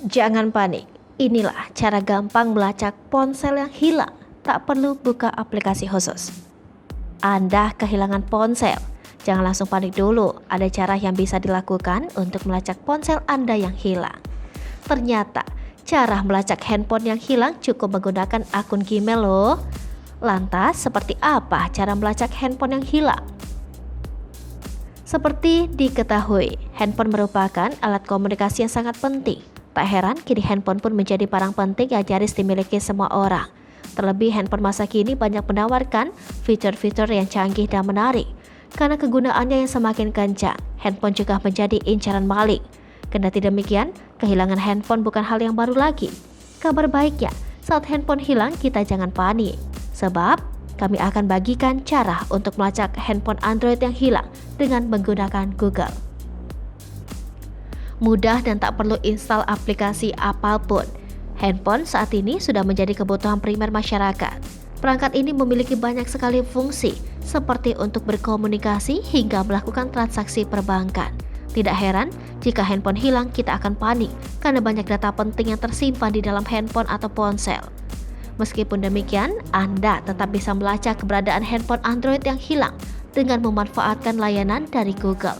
Jangan panik, inilah cara gampang melacak ponsel yang hilang. Tak perlu buka aplikasi khusus. Anda kehilangan ponsel, jangan langsung panik dulu. Ada cara yang bisa dilakukan untuk melacak ponsel Anda yang hilang. Ternyata, cara melacak handphone yang hilang cukup menggunakan akun Gmail loh. Lantas, seperti apa cara melacak handphone yang hilang? Seperti diketahui, handphone merupakan alat komunikasi yang sangat penting. Tak heran, kini handphone pun menjadi barang penting yang nyaris dimiliki semua orang. Terlebih, handphone masa kini banyak menawarkan fitur-fitur yang canggih dan menarik. Karena kegunaannya yang semakin kencang, handphone juga menjadi incaran maling. Kendati demikian, kehilangan handphone bukan hal yang baru lagi. Kabar baiknya, saat handphone hilang kita jangan panik. Sebab, kami akan bagikan cara untuk melacak handphone Android yang hilang dengan menggunakan Google. Mudah dan tak perlu install aplikasi apapun. Handphone saat ini sudah menjadi kebutuhan primer masyarakat. Perangkat ini memiliki banyak sekali fungsi, seperti untuk berkomunikasi hingga melakukan transaksi perbankan. Tidak heran jika handphone hilang kita akan panik karena banyak data penting yang tersimpan di dalam handphone atau ponsel. Meskipun demikian, Anda tetap bisa melacak keberadaan handphone Android yang hilang dengan memanfaatkan layanan dari Google.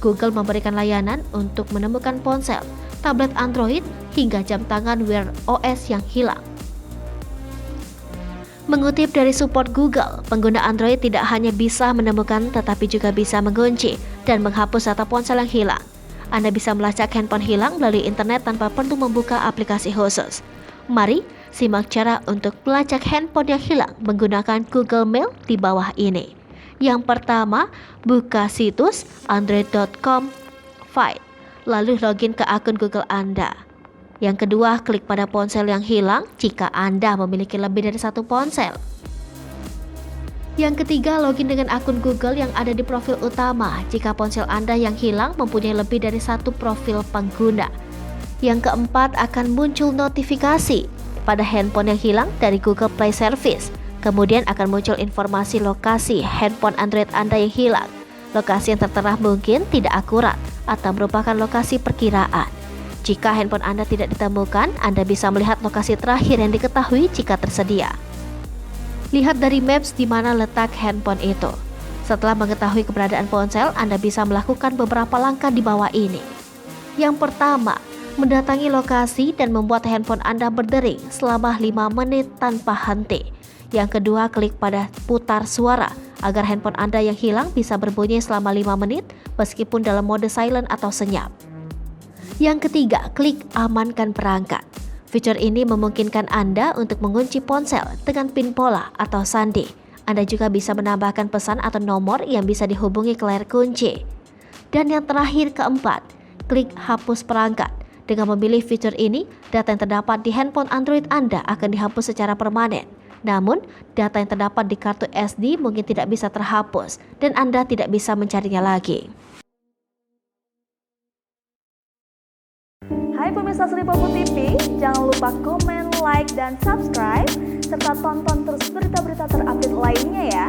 Google memberikan layanan untuk menemukan ponsel, tablet Android, hingga jam tangan Wear OS yang hilang. Mengutip dari support Google, pengguna Android tidak hanya bisa menemukan tetapi juga bisa mengunci dan menghapus data ponsel yang hilang. Anda bisa melacak handphone hilang melalui internet tanpa perlu membuka aplikasi khusus. Mari simak cara untuk melacak handphone yang hilang menggunakan Google Mail di bawah ini. Yang pertama, buka situs android.com Find, lalu login ke akun Google Anda. Yang kedua, klik pada ponsel yang hilang jika Anda memiliki lebih dari satu ponsel. Yang ketiga, login dengan akun Google yang ada di profil utama jika ponsel Anda yang hilang mempunyai lebih dari satu profil pengguna. Yang keempat, akan muncul notifikasi pada handphone yang hilang dari Google Play Service. Kemudian akan muncul informasi lokasi handphone Android Anda yang hilang. Lokasi yang tertera mungkin tidak akurat atau merupakan lokasi perkiraan. Jika handphone Anda tidak ditemukan, Anda bisa melihat lokasi terakhir yang diketahui jika tersedia. Lihat dari maps di mana letak handphone itu. Setelah mengetahui keberadaan ponsel, Anda bisa melakukan beberapa langkah di bawah ini. Yang pertama, mendatangi lokasi dan membuat handphone Anda berdering selama 5 menit tanpa henti. Yang kedua, klik pada putar suara agar handphone Anda yang hilang bisa berbunyi selama 5 menit meskipun dalam mode silent atau senyap. Yang ketiga, klik amankan perangkat. Fitur ini memungkinkan Anda untuk mengunci ponsel dengan PIN pola atau sandi. Anda juga bisa menambahkan pesan atau nomor yang bisa dihubungi ke layar kunci. Dan yang terakhir, keempat, klik hapus perangkat. Dengan memilih fitur ini, data yang terdapat di handphone Android Anda akan dihapus secara permanen. Namun, data yang terdapat di kartu SD mungkin tidak bisa terhapus dan Anda tidak bisa mencarinya lagi. Hai pemirsa Sri Popo TV, jangan lupa komen, like, dan subscribe, serta tonton terus berita-berita terupdate lainnya ya.